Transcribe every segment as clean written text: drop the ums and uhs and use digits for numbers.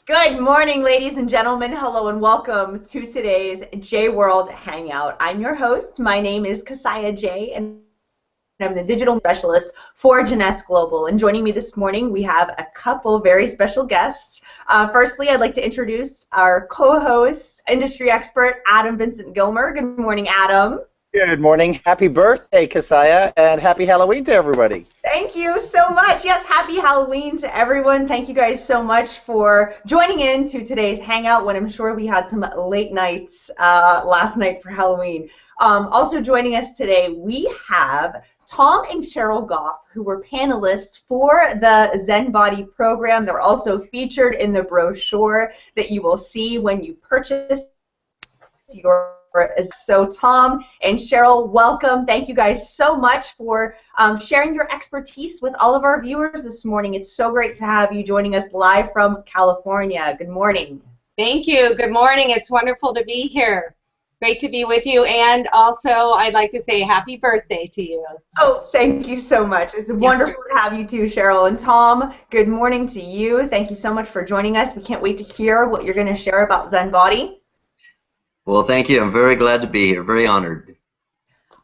Good morning, ladies and gentlemen. Hello and welcome to today's J World Hangout. I'm your host. My name is Cassiah Jay, and I'm the digital specialist for Jeunesse Global. And joining me this morning, we have a couple very special guests. Firstly, I'd like to introduce our co-host, industry expert, Vincent Gilmer. Good morning, Adam. Good morning. Happy birthday, Cassiah, and happy Halloween to everybody. Thank you so much. Yes, happy Halloween to everyone. Thank you guys so much for joining in to today's hangout when I'm sure we had some late nights last night for Halloween. Also joining us today, we have Tom and Cheryl Goff, who were panelists for the Zen Body program. They're also featured in the brochure that you will see when you purchase your. So Tom and Cheryl, welcome. Thank you guys so much for sharing your expertise with all of our viewers this morning. It's so great to have you joining us live from California. Good morning. Thank you. Good morning. It's wonderful to be here. Great to be with you, and also I'd like to say happy birthday to you. Oh, thank you so much. It's wonderful to have you too, Cheryl. And Tom, good morning to you. Thank you so much for joining us. We can't wait to hear what you're going to share about Zen Body. Well, thank you. I'm very glad to be here. Very honored.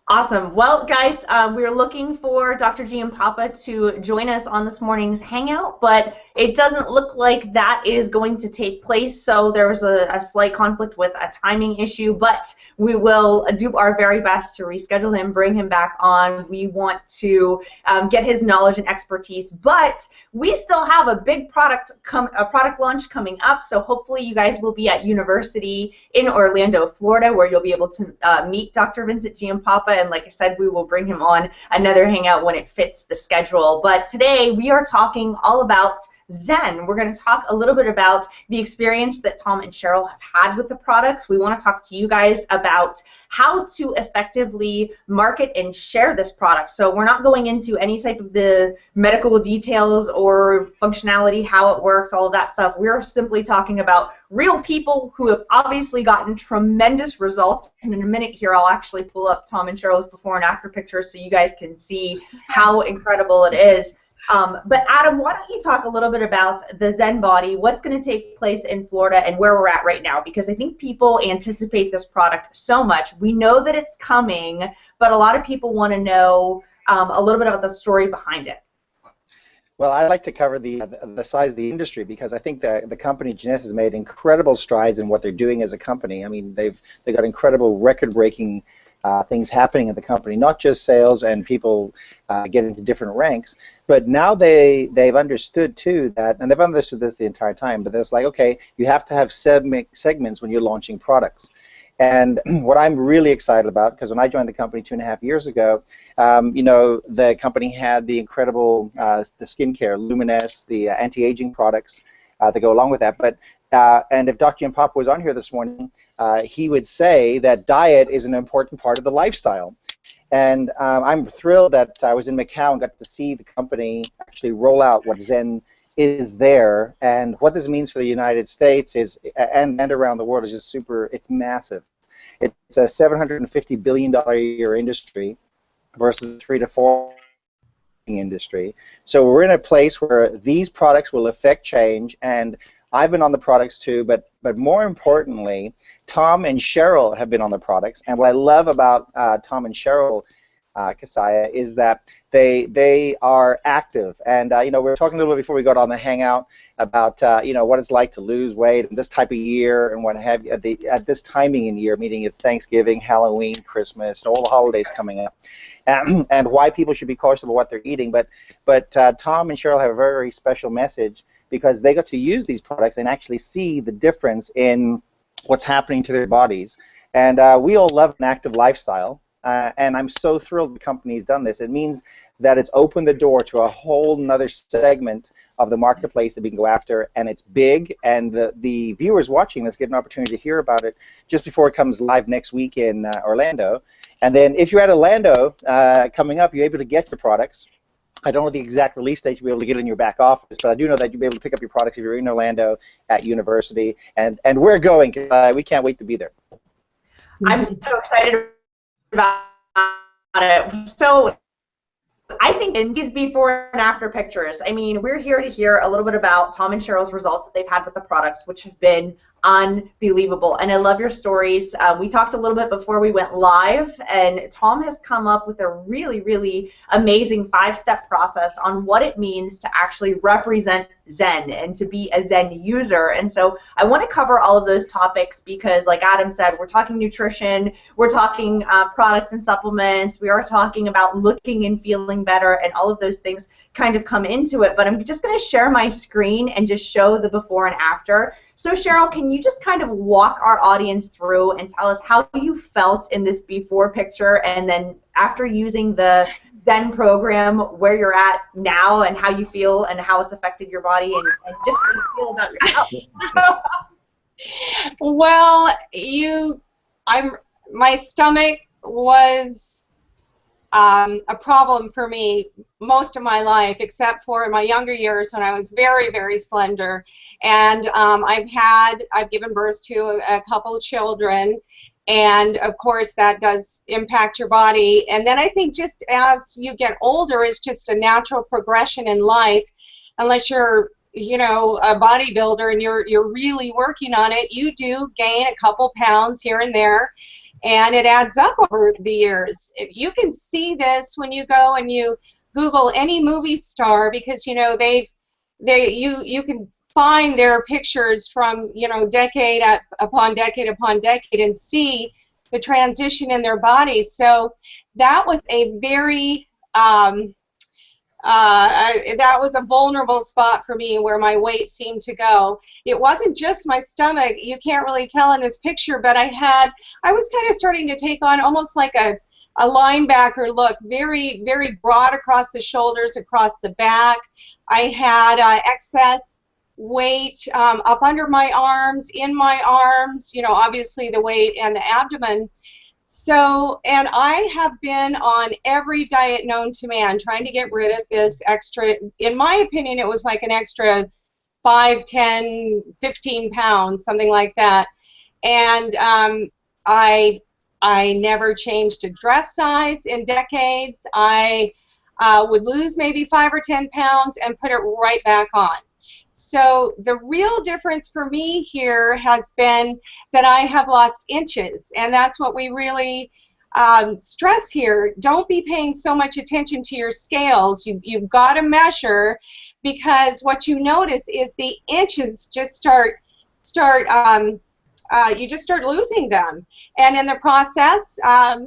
Awesome. Well, guys, we're looking for Dr. G and Papa to join us on this morning's hangout, but it doesn't look like that is going to take place, so there was a slight conflict with a timing issue, but we will do our very best to reschedule him, bring him back on. We want to get his knowledge and expertise, but we still have a big product launch coming up, so hopefully you guys will be at University in Orlando, Florida, where you'll be able to meet Dr. Vincent G and Papa. And like I said, we will bring him on another hangout when it fits the schedule. But today we are talking all about Zen. We're going to talk a little bit about the experience that Tom and Cheryl have had with the products. We want to talk to you guys about how to effectively market and share this product. So we're not going into any type of the medical details or functionality, how it works, all of that stuff. We're simply talking about real people who have obviously gotten tremendous results. And in a minute here, I'll actually pull up Tom and Cheryl's before and after pictures so you guys can see how incredible it is. But Adam, why don't you talk a little bit about the Zen Body, what's going to take place in Florida, and where we're at right now? Because I think people anticipate this product so much. We know that it's coming, but a lot of people want to know a little bit about the story behind it. Well, I'd like to cover the size of the industry because I think the company Jeunesse has made incredible strides in what they're doing as a company. I mean, they've got incredible record-breaking things happening in the company, not just sales and people getting to different ranks, but now they've understood too that, and they've understood this the entire time, but it's like, okay, you have to have segments when you're launching products. And what I'm really excited about, because when I joined the company 2.5 years ago, you know, the company had the incredible the skincare, Luminous, the anti-aging products that go along with that, but and if Dr. Papa was on here this morning, he would say that diet is an important part of the lifestyle. And I'm thrilled that I was in Macau and got to see the company actually roll out what Zen is there. And what this means for the United States is, and around the world, is just super, it's massive. It's a $750 billion a year industry versus 3 to 4 industry. So we're in a place where these products will affect change, and I've been on the products too, but more importantly, Tom and Cheryl have been on the products. And what I love about Tom and Cheryl, Cassiah, is that they are active. And you know, we were talking a little bit before we got on the hangout about you know, what it's like to lose weight in this type of year and what have you at this timing in year, meaning it's Thanksgiving, Halloween, Christmas, and all the holidays coming up, and why people should be cautious about what they're eating. But Tom and Cheryl have a very, very special message, because they got to use these products and actually see the difference in what's happening to their bodies. And we all love an active lifestyle, and I'm so thrilled the company's done this. It means that it's opened the door to a whole nother segment of the marketplace that we can go after, and it's big, and the viewers watching this get an opportunity to hear about it just before it comes live next week in Orlando. And then if you're at Orlando coming up, you're able to get your products. I don't know the exact release date you'll be able to get in your back office, but I do know that you'll be able to pick up your products if you're in Orlando at University, and we're going. We can't wait to be there. I'm so excited about it. So I think in these before and after pictures, I mean, we're here to hear a little bit about Tom and Cheryl's results that they've had with the products, which have been unbelievable. And I love your stories. We talked a little bit before we went live, and Tom has come up with a really, really amazing 5-step process on what it means to actually represent Zen and to be a Zen user. And so I want to cover all of those topics because, like Adam said, we're talking nutrition, we're talking products and supplements, we are talking about looking and feeling better, and all of those things kind of come into it. But I'm just going to share my screen and just show the before and after. So Cheryl, can you just kind of walk our audience through and tell us how you felt in this before picture, and then after using the Zen program, where you're at now and how you feel and how it's affected your body, and just how you feel about your health? Well, my stomach was a problem for me most of my life, except for in my younger years when I was very, very slender. And I've given birth to a couple of children, and of course that does impact your body. And then I think just as you get older, it's just a natural progression in life, unless you're a bodybuilder and you're really working on it, you do gain a couple pounds here and there. And it adds up over the years. You can see this when you go and you Google any movie star, because you can find their pictures from decade upon decade upon decade and see the transition in their bodies. So that was a very that was a vulnerable spot for me where my weight seemed to go. It wasn't just my stomach. You can't really tell in this picture, but I was kind of starting to take on almost like a linebacker look, very, very broad across the shoulders, across the back. I had excess weight up under my arms, in my arms, obviously the weight and the abdomen. So, and I have been on every diet known to man, trying to get rid of this extra, in my opinion, it was like an extra 5, 10, 15 pounds, something like that. And I never changed a dress size in decades. I would lose maybe 5 or 10 pounds and put it right back on. So the real difference for me here has been that I have lost inches, and that's what we really stress here. Don't be paying so much attention to your scales. You've got to measure, because what you notice is the inches just start you just start losing them, and in the process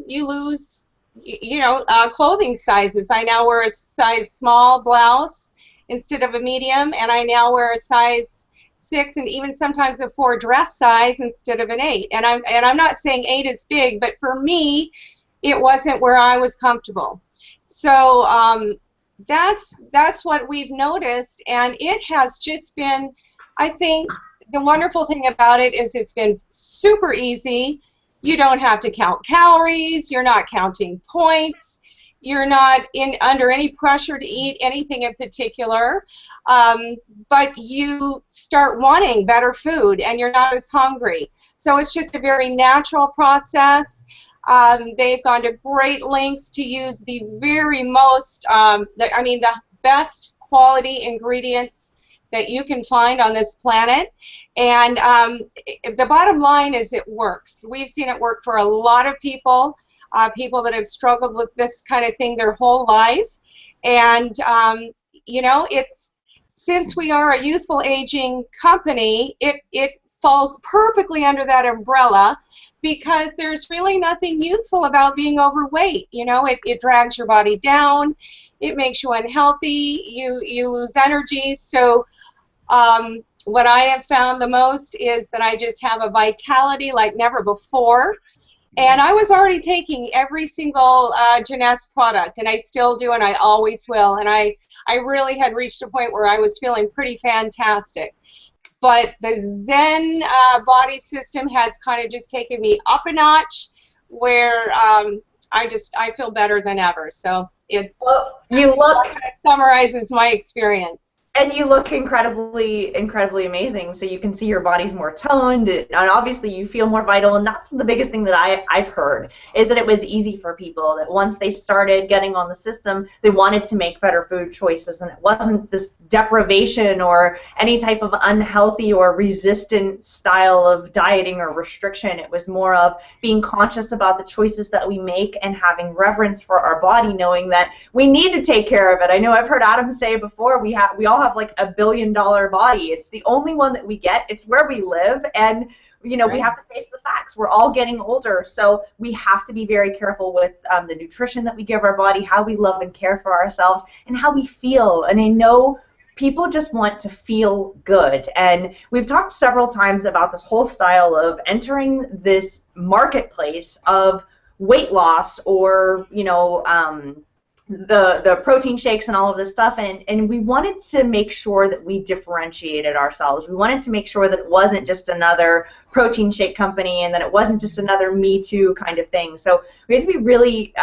you lose clothing sizes. I now wear a size small blouse instead of a medium, and I now wear a size 6 and even sometimes a 4 dress size instead of an 8. And I'm not saying 8 is big, but for me, it wasn't where I was comfortable. So that's what we've noticed, and it has just been, I think, the wonderful thing about it is it's been super easy. You don't have to count calories. You're not counting points. You're not under any pressure to eat anything in particular, but you start wanting better food and you're not as hungry. So it's just a very natural process. They've gone to great lengths to use the very most, the best quality ingredients that you can find on this planet. And the bottom line is it works. We've seen it work for a lot of people. People that have struggled with this kind of thing their whole life. And, it's, since we are a youthful aging company, it falls perfectly under that umbrella, because there's really nothing youthful about being overweight. It drags your body down, it makes you unhealthy, you lose energy. So what I have found the most is that I just have a vitality like never before. And I was already taking every single Jeunesse product, and I still do, and I always will. And I really had reached a point where I was feeling pretty fantastic. But the Zen body system has kind of just taken me up a notch, where I feel better than ever. So it's, well, you look, kind of summarizes my experience. And you look incredibly, incredibly amazing. So you can see your body's more toned, and obviously you feel more vital. And that's the biggest thing that I've heard, is that it was easy for people, that once they started getting on the system, they wanted to make better food choices, and it wasn't this deprivation or any type of unhealthy or resistant style of dieting or restriction. It was more of being conscious about the choices that we make and having reverence for our body, knowing that we need to take care of it. I know I've heard Adam say before, we all have like $1 billion body. It's the only one that we get. It's where we live, and you know, we have to face the facts. We're all getting older, so we have to be very careful with the nutrition that we give our body, how we love and care for ourselves, and how we feel. And I know people just want to feel good, and we've talked several times about this whole style of entering this marketplace of weight loss, or you know, the protein shakes and all of this stuff, and we wanted to make sure that we differentiated ourselves. We wanted to make sure that it wasn't just another protein shake company, and that it wasn't just another Me Too kind of thing. So we had to be really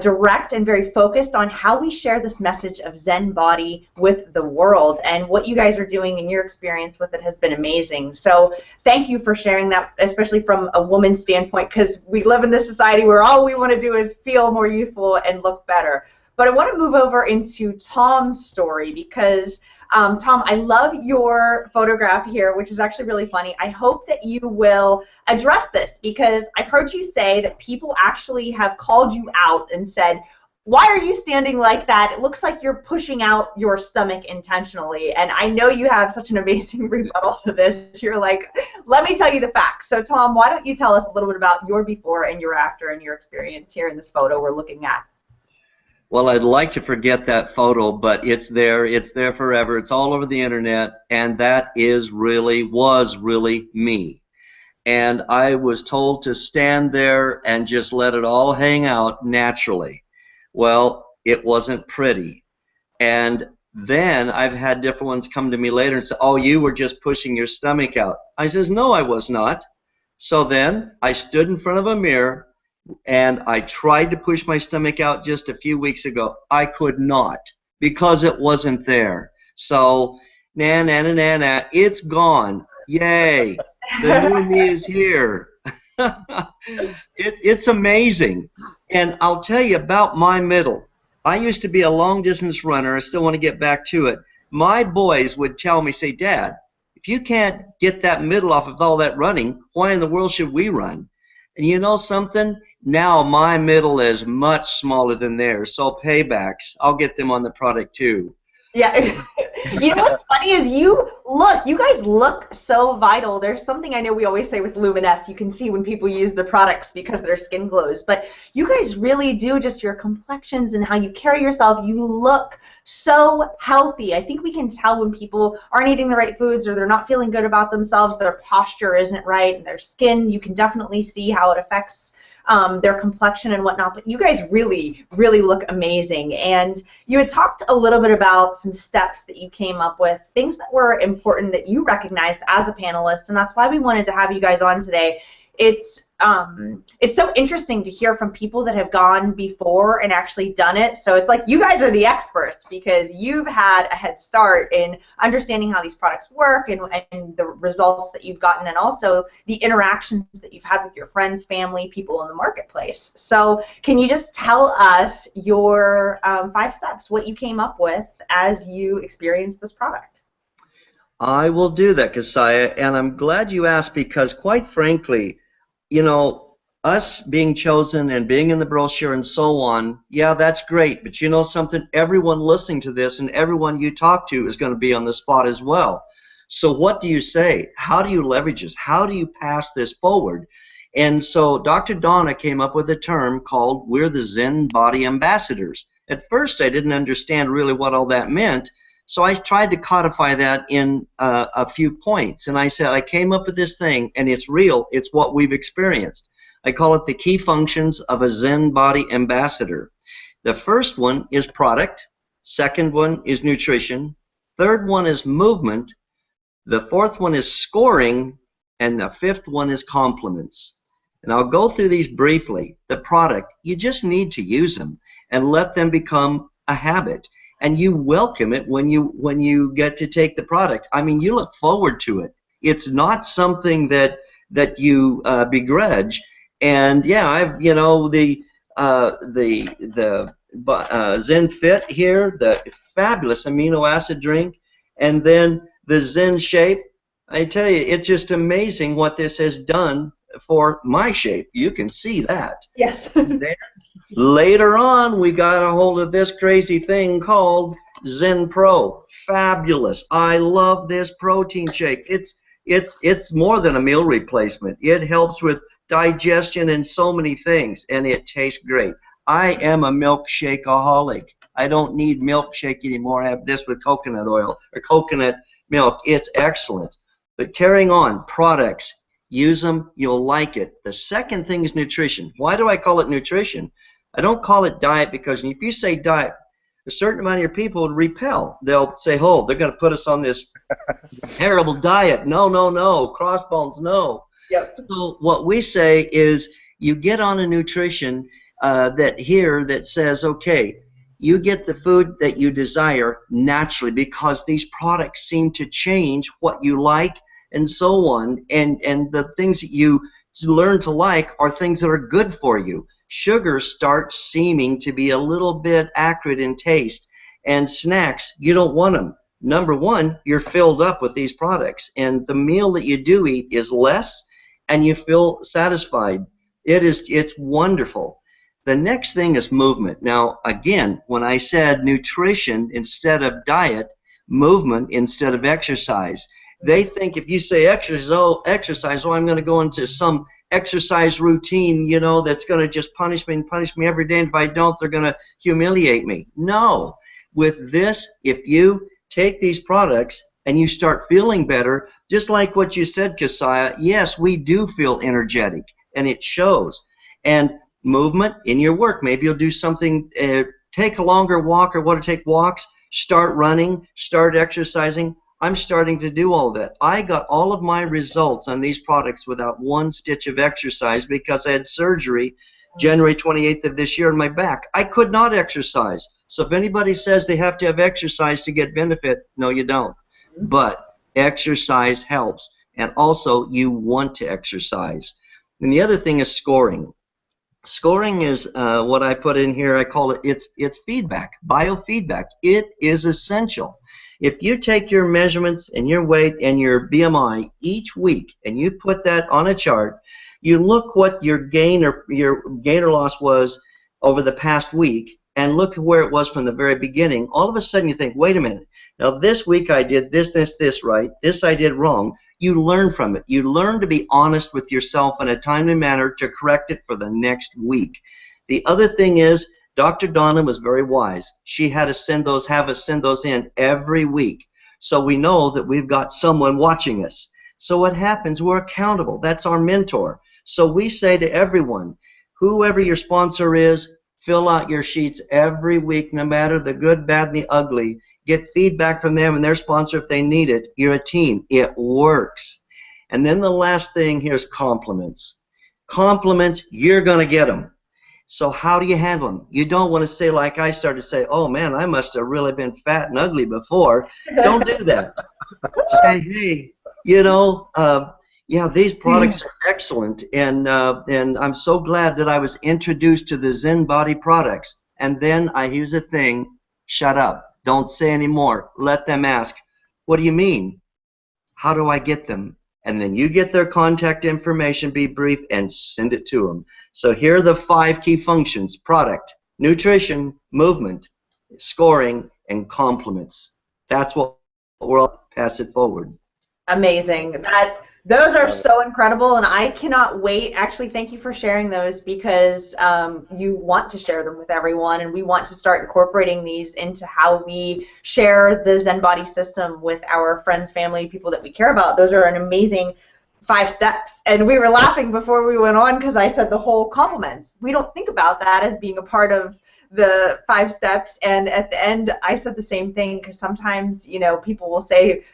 direct and very focused on how we share this message of Zen Body with the world, and what you guys are doing and your experience with it has been amazing. So thank you for sharing that, especially from a woman's standpoint, because we live in this society where all we want to do is feel more youthful and look better. But I want to move over into Tom's story, because Tom, I love your photograph here, which is actually really funny. I hope that you will address this, because I've heard you say that people actually have called you out and said, why are you standing like that? It looks like you're pushing out your stomach intentionally. And I know you have such an amazing rebuttal to this. You're like, let me tell you the facts. So Tom, why don't you tell us a little bit about your before and your after and your experience here in this photo we're looking at? Well, I'd like to forget that photo, but it's there forever. It's all over the internet, and that was really me. And I was told to stand there and just let it all hang out naturally. Well, it wasn't pretty. And then I've had different ones come to me later and say, oh, you were just pushing your stomach out. I says, no, I was not. So then I stood in front of a mirror, and I tried to push my stomach out just a few weeks ago. I could not, because it wasn't there. So, it's gone. Yay. The new me is here. It's amazing. And I'll tell you about my middle. I used to be a long-distance runner. I still want to get back to it. My boys would tell me, say, Dad, if you can't get that middle off of all that running, why in the world should we run? And you know something? Now my middle is much smaller than theirs, so paybacks. I'll get them on the product too. Yeah. You know what's funny is you guys look so vital. There's something I know we always say with Luminous, you can see when people use the products because their skin glows, but you guys really do, just your complexions and how you carry yourself, you look so healthy. I think we can tell when people aren't eating the right foods, or they're not feeling good about themselves, their posture isn't right, and their skin, you can definitely see how it affects their complexion and whatnot. But you guys really, really look amazing. And you had talked a little bit about some steps that you came up with, things that were important that you recognized as a panelist, and that's why we wanted to have you guys on today. It's so interesting to hear from people that have gone before and actually done it. So it's like you guys are the experts, because you've had a head start in understanding how these products work, and the results that you've gotten, and also the interactions that you've had with your friends, family, people in the marketplace. So can you just tell us your 5 steps, what you came up with as you experienced this product? I will do that, Cassiah, and I'm glad you asked, because quite frankly, you know, us being chosen and being in the brochure and so on, yeah, that's great. But you know something? Everyone listening to this and everyone you talk to is going to be on the spot as well. So what do you say? How do you leverage this? How do you pass this forward? And so Dr. Donna came up with a term called, we're the Zen Body Ambassadors. At first, I didn't understand really what all that meant. So I tried to codify that in a few points, and I said I came up with this thing, and it's real. It's what we've experienced. I call it the key functions of a Zen Body Ambassador. The first one is product. Second one is nutrition. Third one is movement. The fourth one is scoring, and the fifth one is compliments. And I'll go through these briefly. The product, you just need to use them and let them become a habit. and you welcome it when you get to take the product. I mean, you look forward to it. It's not something that you begrudge. And yeah, I've the Zen Fit here, the fabulous amino acid drink, and then the Zen Shape. I tell you, it's just amazing what this has done for my shape. You can see that. Yes. Then, later on, we got a hold of this crazy thing called Zen Pro. Fabulous. I love this protein shake. It's more than a meal replacement. It helps with digestion and so many things, and it tastes great. I am a milkshakeaholic. I don't need milkshake anymore. I have this with coconut oil or coconut milk. It's excellent. But carrying on, products, use them, you'll like it. The second thing is nutrition. Why do I call it nutrition? I don't call it diet because if you say diet, a certain amount of your people would repel. They'll say, oh, they're going to put us on this terrible diet. No, no, no. Crossbones, no. Yep. So what we say is you get on a nutrition that says, okay, you get the food that you desire naturally because these products seem to change what you like and so on. And the things that you learn to like are things that are good for you. Sugar starts seeming to be a little bit acrid in taste, and snacks, you don't want them. Number one, you're filled up with these products, and the meal that you do eat is less, and you feel satisfied. It's wonderful. The next thing is movement. Now, again, when I said nutrition instead of diet, movement instead of exercise, they think if you say exercise, oh, I'm going to go into some exercise routine, that's going to just punish me every day, and if I don't, they're going to humiliate me. No. With this, if you take these products and you start feeling better, just like what you said, Cassiah, yes, we do feel energetic, and it shows. And movement in your work, maybe you'll do something, take a longer walk or want to take walks, start running, start exercising. I'm starting to do all that. I got all of my results on these products without one stitch of exercise because I had surgery January 28th of this year in my back. I could not exercise. So if anybody says they have to have exercise to get benefit, no, you don't. But exercise helps. And also, you want to exercise. And the other thing is scoring. Scoring is what I put in here. I call it, it's feedback, biofeedback. It is essential. If you take your measurements and your weight and your BMI each week and you put that on a chart, you look what your gain or loss was over the past week and look where it was from the very beginning, all of a sudden you think, wait a minute, now this week I did this right, this I did wrong. You learn from it. You learn to be honest with yourself in a timely manner to correct it for the next week. The other thing is, Dr. Donna was very wise. She had to have us send those in every week. So we know that we've got someone watching us. So what happens, we're accountable. That's our mentor. So we say to everyone, whoever your sponsor is, fill out your sheets every week, no matter the good, bad, and the ugly. Get feedback from them and their sponsor if they need it. You're a team. It works. And then the last thing here is compliments. Compliments, you're going to get them. So how do you handle them? You don't want to say, like I started to say, oh man, I must have really been fat and ugly before. Don't do that. Say, hey, yeah, these products are excellent, and I'm so glad that I was introduced to the Zen Body products. And then here's the thing, shut up. Don't say any more. Let them ask, what do you mean? How do I get them? And then you get their contact information, be brief, and send it to them. So here are the 5 key functions: product, nutrition, movement, scoring, and compliments. That's what we'll pass it forward. Amazing. Those are so incredible, and I cannot wait. Actually, thank you for sharing those because you want to share them with everyone, and we want to start incorporating these into how we share the Zen Body system with our friends, family, people that we care about. Those are an amazing 5 steps. And we were laughing before we went on because I said the whole compliments. We don't think about that as being a part of the 5 steps, and at the end I said the same thing because sometimes, people will say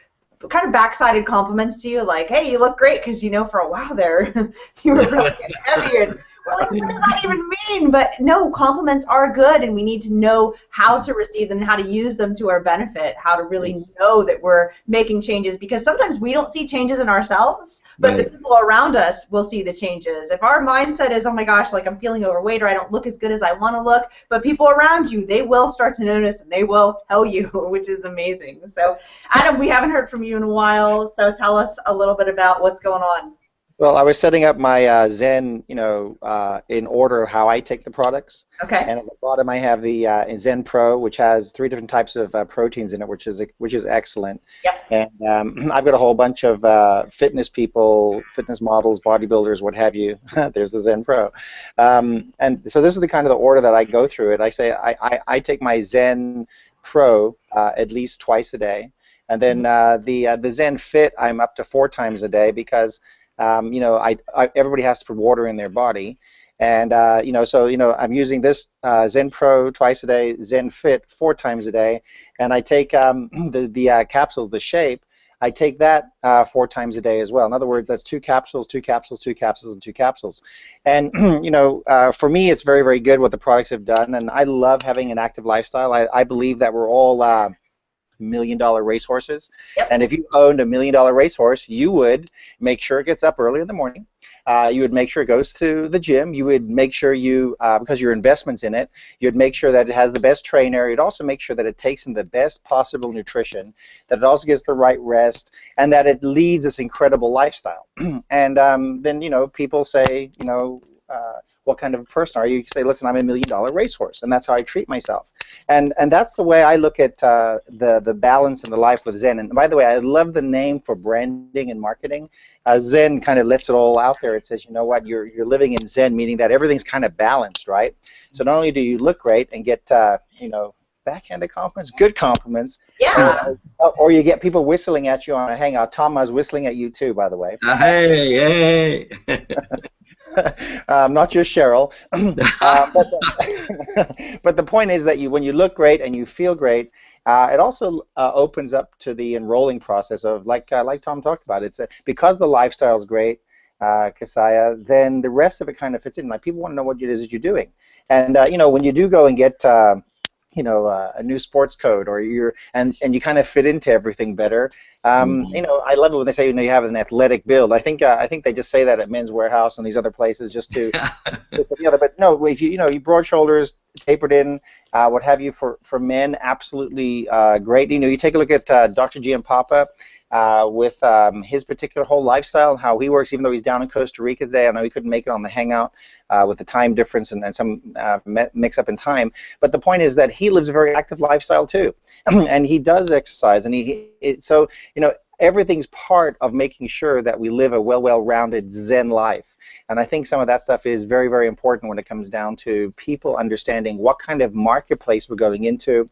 kind of backsided compliments to you, like, hey, you look great, because for a while there you were really heavy, and like, what does that even mean? But no, compliments are good, and we need to know how to receive them and how to use them to our benefit, how to really know that we're making changes, because sometimes we don't see changes in ourselves, but the people around us will see the changes. If our mindset is, oh my gosh, like I'm feeling overweight or I don't look as good as I want to look, but people around you, they will start to notice and they will tell you, which is amazing. So, Adam, we haven't heard from you in a while, so tell us a little bit about what's going on. Well, I was setting up my Zen, in order of how I take the products. Okay. And at the bottom, I have the Zen Pro, which has 3 different types of proteins in it, which is excellent. Yep. And I've got a whole bunch of fitness people, fitness models, bodybuilders, what have you. There's the Zen Pro. And so this is the kind of the order that I go through it. I say I take my Zen Pro at least twice a day, and then the Zen Fit I'm up to 4 times a day because everybody has to put water in their body, and I'm using this Zen Pro twice a day, Zen Fit 4 times a day, and I take the capsules, the Shape. I take that 4 times a day as well. In other words, that's 2 capsules, 2 capsules, 2 capsules, and 2 capsules. And for me, it's very, very good what the products have done, and I love having an active lifestyle. I believe that we're all $1 million racehorses. Yep. And if you owned $1 million racehorse, you would make sure it gets up early in the morning. You would make sure it goes to the gym. You would make sure because your investment's in it, you'd make sure that it has the best trainer. You'd also make sure that it takes in the best possible nutrition, that it also gets the right rest, and that it leads this incredible lifestyle. And then, people say, what kind of a person are you? You say, listen, I'm $1 million racehorse, and that's how I treat myself. And that's the way I look at the balance in the life with Zen. And by the way, I love the name for branding and marketing. Zen kind of lets it all out there. It says, you know what, you're living in Zen, meaning that everything's kind of balanced, right? So not only do you look great and get, backhanded compliments, good compliments, or you get people whistling at you on a hangout. Tom, I was whistling at you too, by the way. Hey. Not just Cheryl. But the point is that when you look great and you feel great, it also opens up to the enrolling process of, like Tom talked about. It's because the lifestyle is great, Cassiah, then the rest of it kind of fits in. Like, people want to know what it is that you're doing. And when you do go and get a new sports coat, or and you kind of fit into everything better. I love it when they say you have an athletic build. I think they just say that at Men's Warehouse and these other places just to But no, if you broad shoulders, tapered in, what have you, for men, absolutely great. You take a look at Dr. Giampapa with his particular whole lifestyle and how he works, even though he's down in Costa Rica today. I know he couldn't make it on the hangout with the time difference and some mix up in time. But the point is that he lives a very active lifestyle too, and he does exercise, and so everything's part of making sure that we live a well-rounded Zen life. And I think some of that stuff is very, very important when it comes down to people understanding what kind of marketplace we're going into,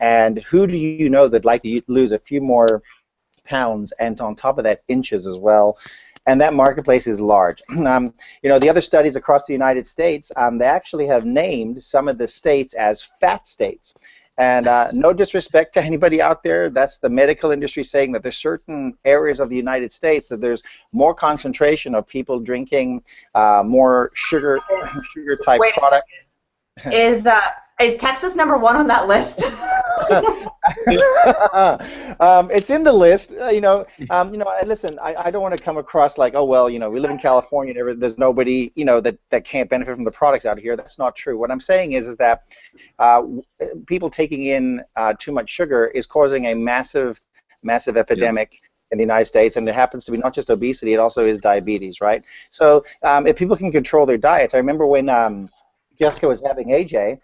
and who do you know that'd like to lose a few more pounds, and on top of that, inches as well. And that marketplace is large. The other studies across the United States, they actually have named some of the states as fat states. And no disrespect to anybody out there, that's the medical industry saying that there's certain areas of the United States that there's more concentration of people drinking more sugar type product. Is Texas number 1 on that list? It's in the list. Listen, I don't want to come across like, oh well, we live in California and there's nobody that can't benefit from the products out here. That's not true. What I'm saying is that people taking in too much sugar is causing a massive epidemic in the United States, and it happens to be not just obesity, it also is diabetes, right? So if people can control their diets, I remember when Jessica was having AJ.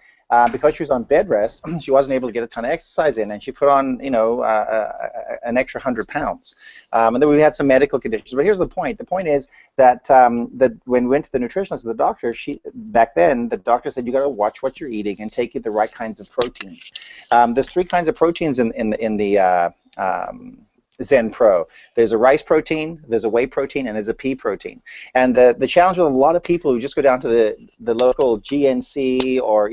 Because she was on bed rest, she wasn't able to get a ton of exercise in, and she put on, an extra 100 pounds. And then we had some medical conditions. But here's the point. The point is that when we went to the nutritionist, the doctor, back then, the doctor said you got to watch what you're eating and take the right kinds of proteins. There's 3 kinds of proteins in the Zen Pro. There's a rice protein, there's a whey protein, and there's a pea protein. And the challenge with a lot of people who just go down to the local GNC or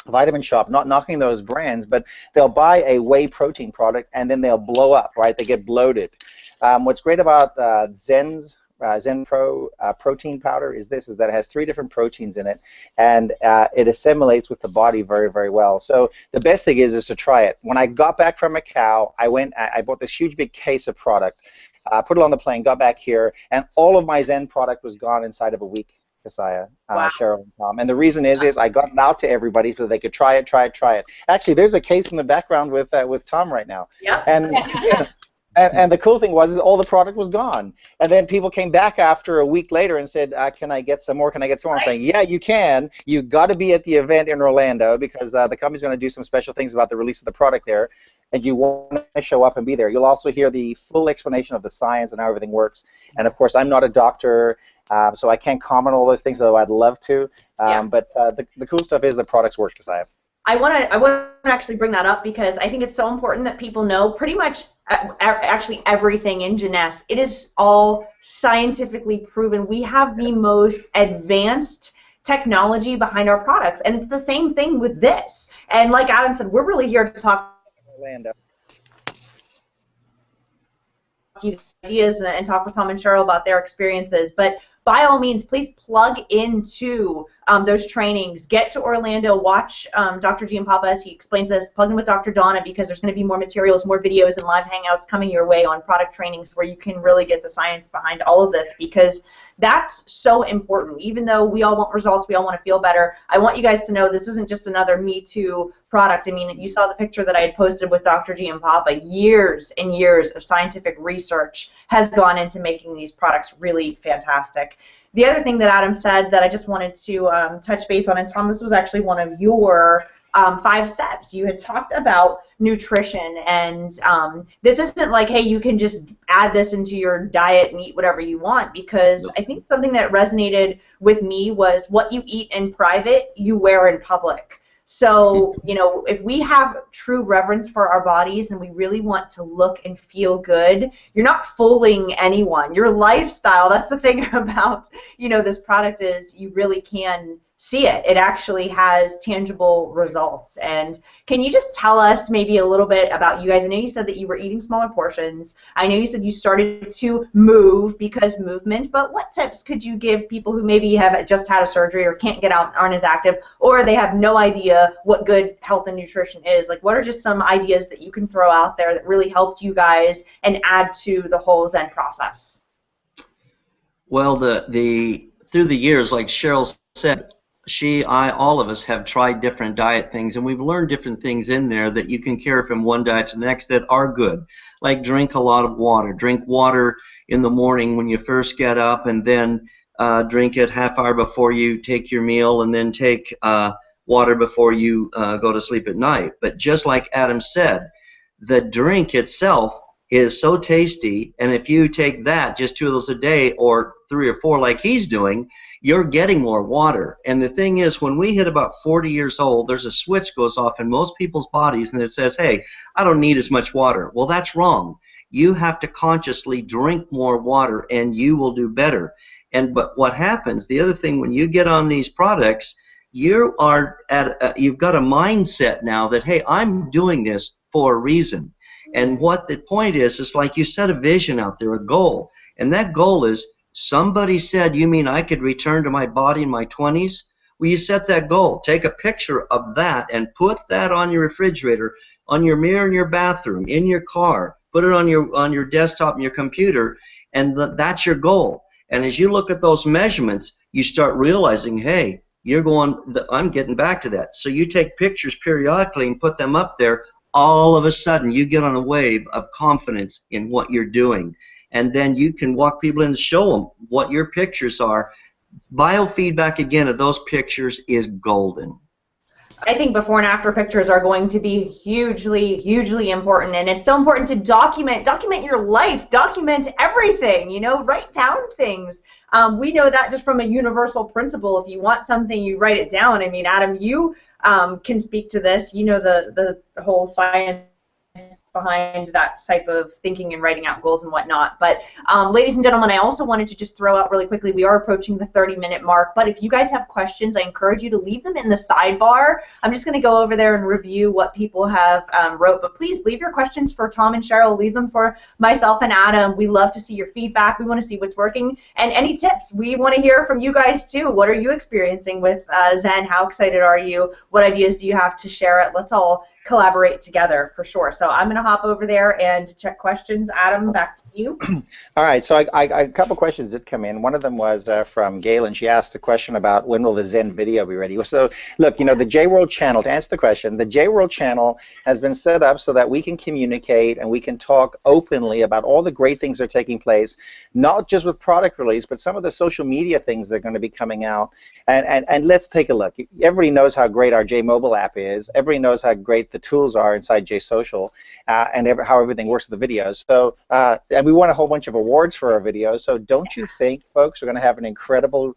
vitamin shop, not knocking those brands, but they'll buy a whey protein product and then they'll blow up, right? They get bloated. What's great about Zen's Zen Pro protein powder is that it has 3 different proteins in it, and it assimilates with the body very, very well. So the best thing is to try it. When I got back from Macau, I bought this huge big case of product, put it on the plane, got back here, and all of my Zen product was gone inside of a week. Cassiah, wow. Cheryl, and Tom. And the reason is I got it out to everybody so they could try it. Actually, there's a case in the background with Tom right now. Yep. And the cool thing was all the product was gone. And then people came back after a week later and said, can I get some more? Can I get some more? I'm saying, yeah, you can. You got to be at the event in Orlando because the company's going to do some special things about the release of the product there. And you want to show up and be there. You'll also hear the full explanation of the science and how everything works. And, of course, I'm not a doctor, so I can't comment on all those things, although I'd love to. But the cool stuff is the products work, Cassiah. I want to actually bring that up because I think it's so important that people know pretty much actually everything in Jeunesse. It is all scientifically proven. We have the most advanced technology behind our products, and it's the same thing with this. And like Adam said, we're really here to talk Orlando. Ideas and talk with Tom and Cheryl about their experiences. But by all means, please plug into those trainings. Get to Orlando, watch Dr. Giampapa as he explains this, plug in with Dr. Donna because there's going to be more materials, more videos, and live hangouts coming your way on product trainings where you can really get the science behind all of this because that's so important. Even though we all want results, we all want to feel better, I want you guys to know this isn't just another Me Too product. I mean, you saw the picture that I had posted with Dr. Giampapa. Years and years of scientific research has gone into making these products really fantastic. The other thing that Adam said that I just wanted to touch base on, and Tom, this was actually one of your 5 steps. You had talked about nutrition, and this isn't like, hey, you can just add this into your diet and eat whatever you want, because I think something that resonated with me was what you eat in private, you wear in public. So, you know, if we have true reverence for our bodies and we really want to look and feel good, you're not fooling anyone. Your lifestyle, that's the thing about, you know, this product is you really can see it. It actually has tangible results. And can you just tell us maybe a little bit about you guys? I know you said that you were eating smaller portions. I know you said you started to move because movement, but what tips could you give people who maybe have just had a surgery or can't get out, aren't as active, or they have no idea what good health and nutrition is? Like, what are just some ideas that you can throw out there that really helped you guys and add to the whole Zen process? Well, through the years, like Cheryl said, all of us have tried different diet things, and we've learned different things in there that you can carry from one diet to the next that are good. Like drink a lot of water. Drink water in the morning when you first get up, and then drink it half hour before you take your meal, and then take water before you go to sleep at night. But just like Adam said, the drink itself is so tasty, and if you take that, just 2 of those a day, or 3 or 4 like he's doing, you're getting more water. And the thing is, when we hit about 40 years old, there's a switch goes off in most people's bodies, and it says, hey, I don't need as much water. Well, that's wrong. You have to consciously drink more water, and you will do better. But what happens, the other thing, when you get on these products, you've got a mindset now that, hey, I'm doing this for a reason. And what the point is like you set a vision out there, a goal. And that goal is, somebody said, you mean I could return to my body in my 20s? Well, you set that goal. Take a picture of that and put that on your refrigerator, on your mirror in your bathroom, in your car. Put it on your desktop and your computer, and that's your goal. And as you look at those measurements, you start realizing, hey, I'm getting back to that. So you take pictures periodically and put them up there. All of a sudden, you get on a wave of confidence in what you're doing. And then you can walk people in and show them what your pictures are. Biofeedback, again, of those pictures is golden. I think before and after pictures are going to be hugely, hugely important. And it's so important to document your life, document everything, you know, write down things. We know that just from a universal principle. If you want something, you write it down. I mean, Adam, you can speak to this. You know the whole science behind that type of thinking and writing out goals and whatnot. But ladies and gentlemen, I also wanted to just throw out really quickly, we are approaching the 30-minute mark, but if you guys have questions, I encourage you to leave them in the sidebar. I'm just going to go over there and review what people have wrote, but please leave your questions for Tom and Cheryl, leave them for myself and Adam. We love to see your feedback. We want to see what's working, and any tips. We want to hear from you guys too. What are you experiencing with Zen? How excited are you? What ideas do you have to share it? Let's all collaborate together for sure. So I'm going to hop over there and check questions. Adam, back to you. All right, so I a couple questions did come in. One of them was from Gail, and she asked a question about when will the Zen video be ready. So look, you know, the J-World channel, to answer the question, the J-World channel has been set up so that we can communicate and we can talk openly about all the great things that are taking place, not just with product release, but some of the social media things that are going to be coming out. And let's take a look. Everybody knows how great our J Mobile app is. Everybody knows how great the tools are inside J Social, and how everything works with the videos. So, and we won a whole bunch of awards for our videos. So don't you think, folks, we're going to have an incredible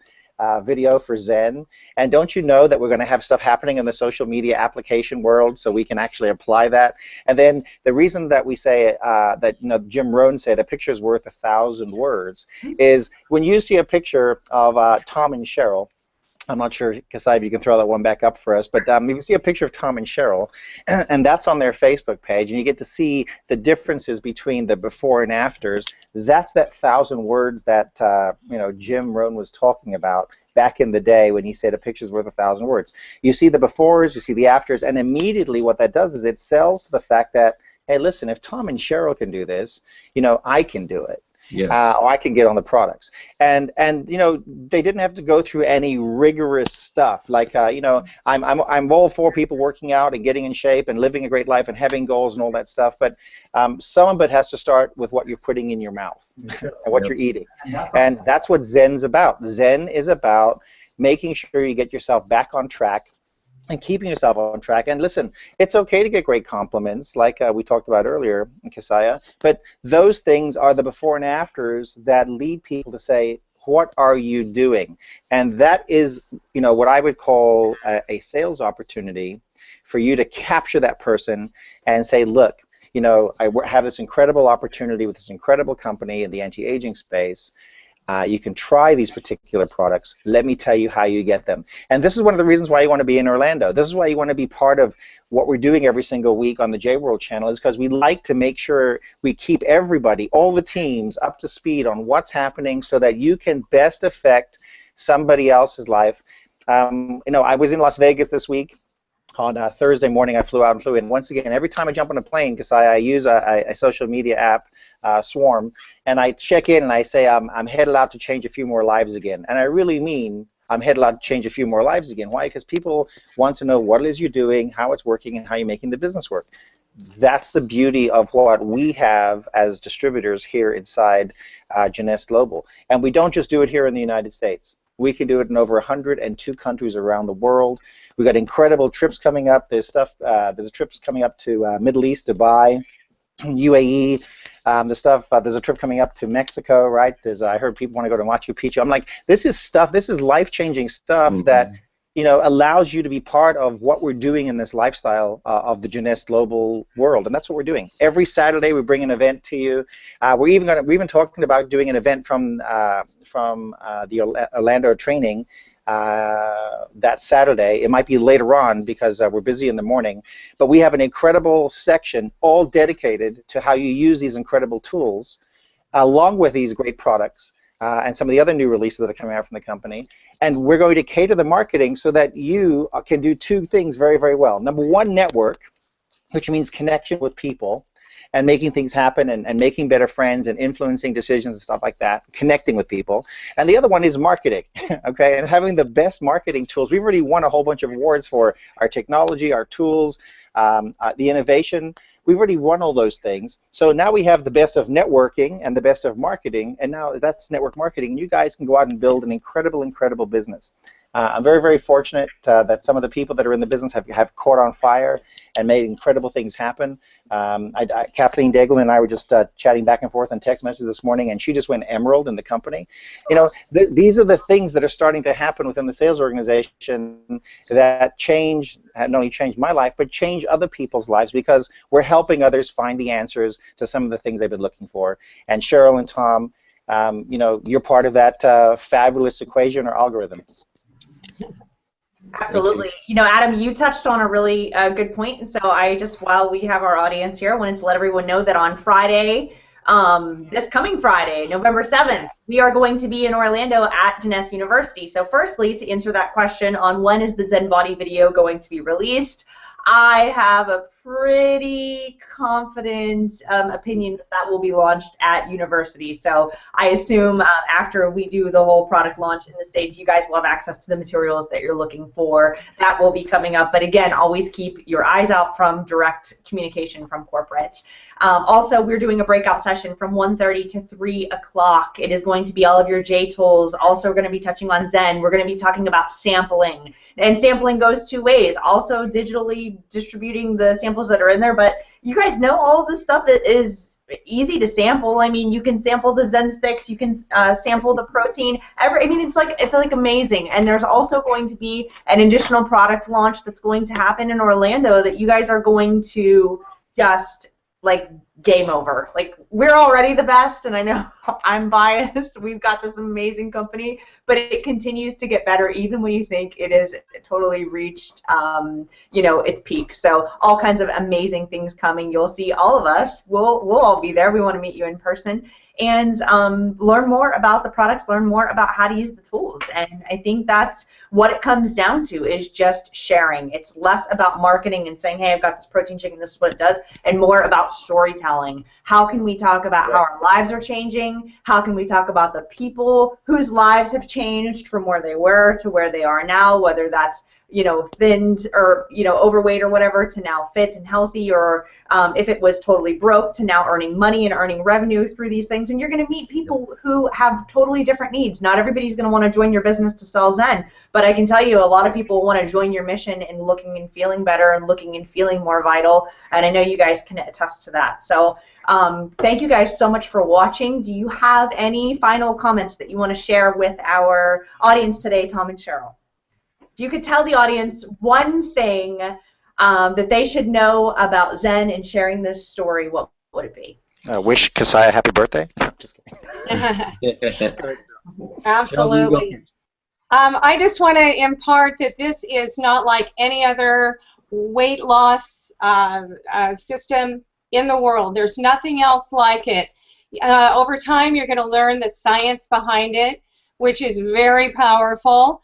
video for Zen? And don't you know that we're going to have stuff happening in the social media application world so we can actually apply that? And then the reason that we say that, you know, Jim Rohn said a picture is worth 1,000 words is when you see a picture of Tom and Cheryl. I'm not sure, Cassiah, if you can throw that one back up for us, but you can see a picture of Tom and Cheryl, and that's on their Facebook page, and you get to see the differences between the before and afters. That's that 1,000 words that you know, Jim Rohn was talking about back in the day when he said a picture's worth 1,000 words. You see the befores, you see the afters, and immediately what that does is it sells to the fact that, hey, listen, if Tom and Cheryl can do this, you know, I can do it. Yes. Or I can get on the products, and you know, they didn't have to go through any rigorous stuff like you know, I'm all for people working out and getting in shape and living a great life and having goals and all that stuff, but some of it has to start with what you're putting in your mouth and what you're eating, and that's what Zen's about. Zen is about making sure you get yourself back on track and keeping yourself on track. And listen, it's okay to get great compliments, like we talked about earlier, Cassiah, but those things are the before and afters that lead people to say, what are you doing? And that is, you know, what I would call a sales opportunity for you to capture that person and say, look, you know, I have this incredible opportunity with this incredible company in the anti-aging space. You can try these particular products. Let me tell you how you get them. And this is one of the reasons why you want to be in Orlando. This is why you want to be part of what we're doing every single week on the J-World channel, is because we like to make sure we keep everybody, all the teams, up to speed on what's happening so that you can best affect somebody else's life. You know, I was in Las Vegas this week. On Thursday morning, I flew out and flew in. Once again, every time I jump on a plane, because I use a social media app, Swarm, and I check in and I say I'm headed out to change a few more lives again. And I really mean I'm headed out to change a few more lives again. Why? Because people want to know what it is you're doing, how it's working, and how you're making the business work. That's the beauty of what we have as distributors here inside Jeunesse Global. And we don't just do it here in the United States. We can do it in over 102 countries around the world. We've got incredible trips coming up. There's a trip coming up to Middle East, Dubai, UAE. There's a trip coming up to Mexico, right? I heard people want to go to Machu Picchu. I'm like, this is life-changing stuff that, you know, allows you to be part of what we're doing in this lifestyle of the Jeunesse Global world, and that's what we're doing. Every Saturday we bring an event to you. We're even talking about doing an event from the Orlando training that Saturday. It might be later on because we're busy in the morning, but we have an incredible section all dedicated to how you use these incredible tools along with these great products and some of the other new releases that are coming out from the company. And we're going to cater the marketing so that you can do two things very, very well. Number one, network, which means connection with people and making things happen and making better friends and influencing decisions and stuff like that, connecting with people. And the other one is marketing, okay, and having the best marketing tools. We've already won a whole bunch of awards for our technology, our tools, the innovation. We've already run all those things. So now we have the best of networking and the best of marketing, and now that's network marketing. And you guys can go out and build an incredible, incredible business. I'm very, very fortunate that some of the people that are in the business have caught on fire and made incredible things happen. Kathleen Daigle and I were just chatting back and forth on text messages this morning, and she just went emerald in the company. You know, these are the things that are starting to happen within the sales organization that not only change my life, but change other people's lives, because we're helping others find the answers to some of the things they've been looking for. And Cheryl and Tom, you know, you're part of that fabulous equation or algorithm. Absolutely. You know, Adam, you touched on a really good point. And so while we have our audience here, I wanted to let everyone know that on Friday, this coming Friday, November 7th, we are going to be in Orlando at Jeunesse University. So firstly, to answer that question on when is the Zen Body video going to be released, I have a pretty confident opinion that will be launched at university. So I assume after we do the whole product launch in the States, you guys will have access to the materials that you're looking for. That will be coming up. But again, always keep your eyes out from direct communication from corporate. Also, we're doing a breakout session from 1:30 to 3 o'clock. It is going to be all of your J tools. Also, we're going to be touching on Zen. We're going to be talking about sampling. And sampling goes two ways. Also, digitally distributing the samples that are in there. But you guys know all of this stuff is easy to sample. I mean, you can sample the Zen sticks. You can sample the protein. I mean, it's like amazing. And there's also going to be an additional product launch that's going to happen in Orlando that you guys are going to just like game over. Like, we're already the best, and I know I'm biased. We've got this amazing company, but it continues to get better even when you think it is totally reached, you know, its peak. So all kinds of amazing things coming. You'll see all of us. We'll all be there. We want to meet you in person and learn more about the products, learn more about how to use the tools. And I think that's what it comes down to, is just sharing. It's less about marketing and saying, hey, I've got this protein shake and this is what it does, and more about storytelling. How can we talk about how our lives are changing? How can we talk about the people whose lives have changed from where they were to where they are now, whether that's, you know, thinned or, you know, overweight or whatever, to now fit and healthy, or if it was totally broke, to now earning money and earning revenue through these things. And you're going to meet people who have totally different needs. Not everybody's going to want to join your business to sell Zen, but I can tell you a lot of people want to join your mission in looking and feeling better and looking and feeling more vital, and I know you guys can attest to that. So thank you guys so much for watching. Do you have any final comments that you want to share with our audience today, Tom and Cheryl? If you could tell the audience one thing that they should know about Zen and sharing this story, what would it be? Wish Cassiah a happy birthday. No, just kidding. Absolutely. I just want to impart that this is not like any other weight loss system in the world. There's nothing else like it. Over time, you're going to learn the science behind it, which is very powerful.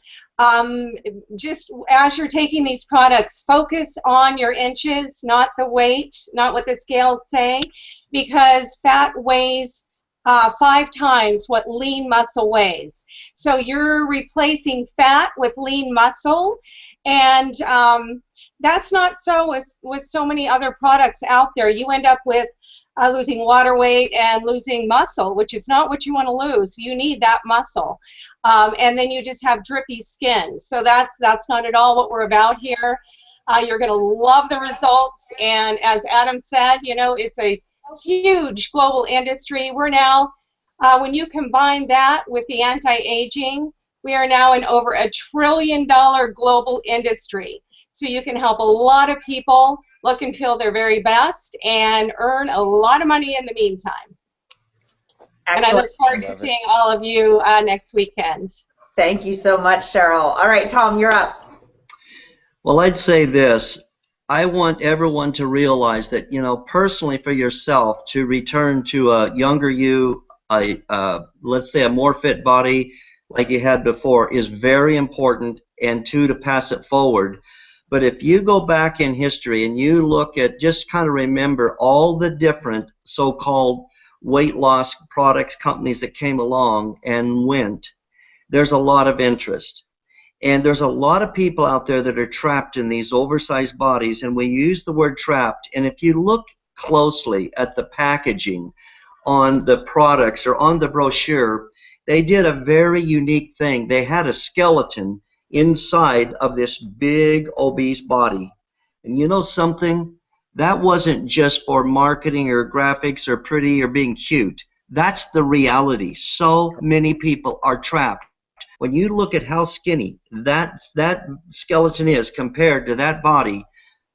Just as you're taking these products, focus on your inches, not the weight, not what the scales say, because fat weighs 5 times what lean muscle weighs. So you're replacing fat with lean muscle, and that's not so with so many other products out there. You end up with losing water weight and losing muscle, which is not what you want to lose. You need that muscle. And then you just have drippy skin. So that's not at all what we're about here. You're going to love the results. And as Adam said, you know, it's a huge global industry. We're now, when you combine that with the anti-aging, we are now in over $1 trillion global industry. So you can help a lot of people look and feel their very best and earn a lot of money in the meantime. Excellent. And I look forward to seeing all of you next weekend. Thank you so much, Cheryl. All right, Tom, you're up. Well, I'd say this. I want everyone to realize that, you know, personally for yourself, to return to a younger you, let's say a more fit body like you had before, is very important, and to pass it forward. But if you go back in history and you look at, just kind of remember all the different so-called weight loss products, companies that came along and went, there's a lot of interest. And there's a lot of people out there that are trapped in these oversized bodies, and we use the word trapped. And if you look closely at the packaging on the products or on the brochure, they did a very unique thing. They had a skeleton inside of this big obese body. And you know something? That wasn't just for marketing or graphics or pretty or being cute. That's the reality. So many people are trapped. When you look at how skinny that skeleton is compared to that body,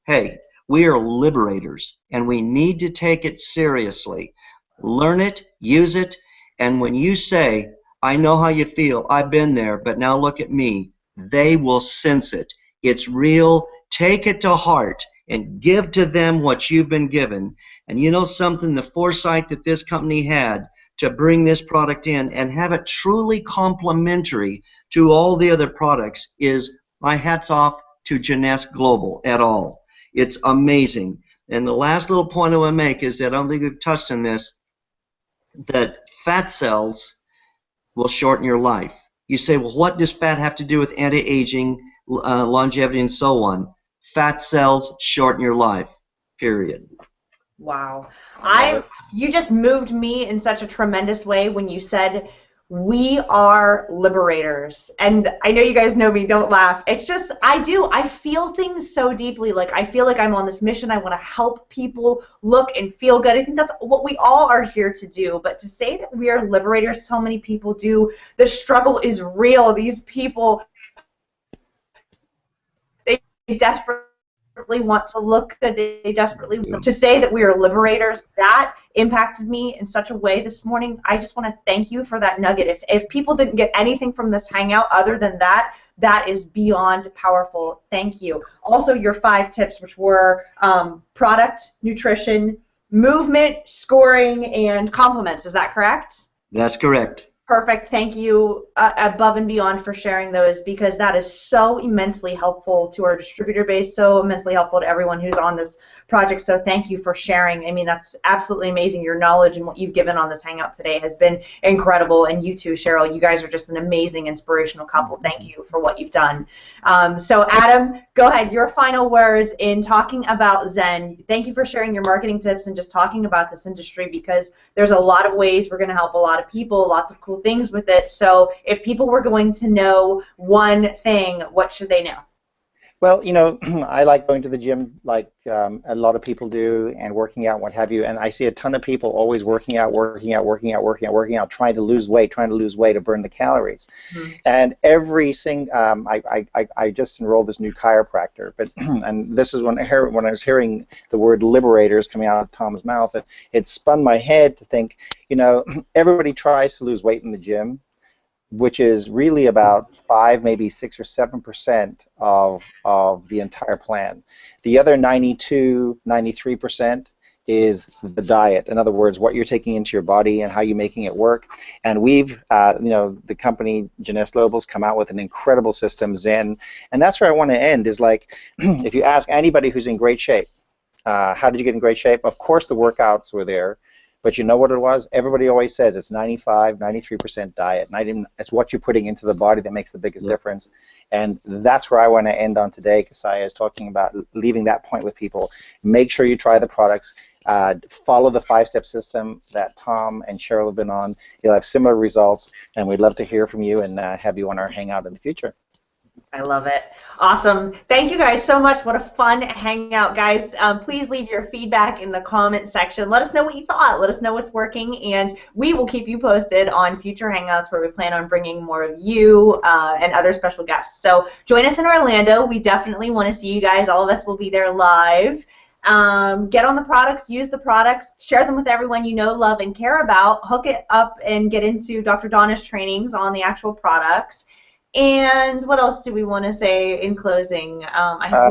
hey, we are liberators, and we need to take it seriously. Learn it, use it, and when you say, I know how you feel, I've been there, but now look at me, they will sense it. It's real. Take it to heart and give to them what you've been given. And you know something, the foresight that this company had to bring this product in and have it truly complementary to all the other products is my hats off to Jeunesse Global et al. It's amazing. And the last little point I want to make is that I don't think we've touched on this, that fat cells will shorten your life. You say, well, what does fat have to do with anti-aging, longevity, and so on? Fat cells shorten your life, period. Wow. You just moved me in such a tremendous way when you said we are liberators. And I know you guys know me, don't laugh. It's just, I feel things so deeply. Like, I feel like I'm on this mission. I want to help people look and feel good. I think that's what we all are here to do. But to say that we are liberators, so many people do. The struggle is real. These people, they desperately want to look good. They desperately want to say that we are liberators. That impacted me in such a way this morning. I just want to thank you for that nugget. If people didn't get anything from this hangout other than that, that is beyond powerful. Thank you. Also, your 5 tips, which were product, nutrition, movement, scoring, and compliments. Is that correct? That's correct. Perfect. Thank you above and beyond for sharing those, because that is so immensely helpful to our distributor base, so immensely helpful to everyone who's on this project. So thank you for sharing. I mean, that's absolutely amazing. Your knowledge and what you've given on this hangout today has been incredible. And you too, Cheryl, you guys are just an amazing, inspirational couple. Thank you for what you've done. So Adam, go ahead. Your final words in talking about Zen. Thank you for sharing your marketing tips and just talking about this industry, because there's a lot of ways we're going to help a lot of people, lots of cool things with it. So if people were going to know one thing, what should they know? Well, you know, I like going to the gym like a lot of people do, and working out, what have you, and I see a ton of people always working out, trying to lose weight to burn the calories. Mm-hmm. And every single, I just enrolled this new chiropractor, but and this is when I was hearing the word liberators coming out of Tom's mouth, it spun my head to think, you know, everybody tries to lose weight in the gym, which is really about 5, maybe 6 or 7% of the entire plan. The other 92, 93% is the diet. In other words, what you're taking into your body and how you're making it work. And we've, you know, the company Jeunesse Global's come out with an incredible system, Zen, and that's where I want to end. Is like, if you ask anybody who's in great shape, how did you get in great shape? Of course, the workouts were there. But you know what it was? Everybody always says it's 95, 93% diet. It's what you're putting into the body that makes the biggest difference. And that's where I want to end on today. Cassiah is talking about leaving that point with people. Make sure you try the products. Follow the 5-step system that Tom and Cheryl have been on. You'll have similar results. And we'd love to hear from you and have you on our hangout in the future. I love it. Awesome. Thank you guys so much. What a fun hangout, guys. Please leave your feedback in the comment section. Let us know what you thought. Let us know what's working, and we will keep you posted on future hangouts where we plan on bringing more of you and other special guests. So join us in Orlando. We definitely want to see you guys. All of us will be there live. Get on the products, use the products, share them with everyone you know, love, and care about. Hook it up and get into Dr. Donna's trainings on the actual products. And what else do we want to say in closing?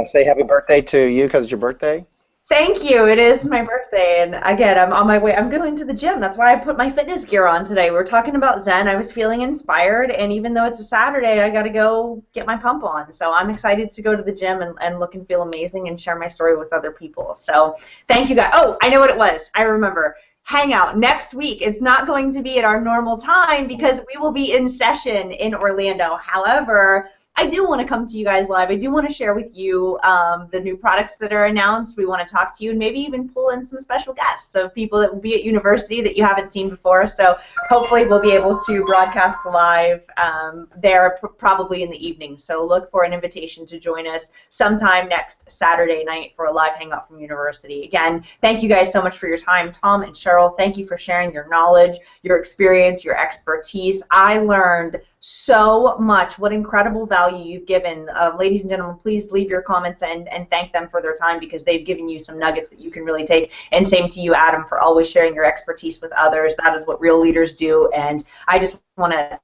Say happy birthday to you because it's your birthday. Thank you. It is my birthday, and again, I'm on my way. I'm going to the gym. That's why I put my fitness gear on today. We're talking about Zen. I was feeling inspired, and even though it's a Saturday, I got to go get my pump on. So I'm excited to go to the gym and look and feel amazing and share my story with other people. So thank you, guys. Oh, I know what it was. I remember. Hangout next week. It's not going to be at our normal time because we will be in session in Orlando. However, I do want to come to you guys live. I do want to share with you the new products that are announced. We want to talk to you and maybe even pull in some special guests of people that will be at university that you haven't seen before. So hopefully we'll be able to broadcast live there probably in the evening. So look for an invitation to join us sometime next Saturday night for a live hangout from university. Again, thank you guys so much for your time. Tom and Cheryl, thank you for sharing your knowledge, your experience, your expertise. I learned so much. What incredible value you've given. Ladies and gentlemen, please leave your comments and thank them for their time, because they've given you some nuggets that you can really take. And same to you, Adam, for always sharing your expertise with others. That is what real leaders do. And I just want to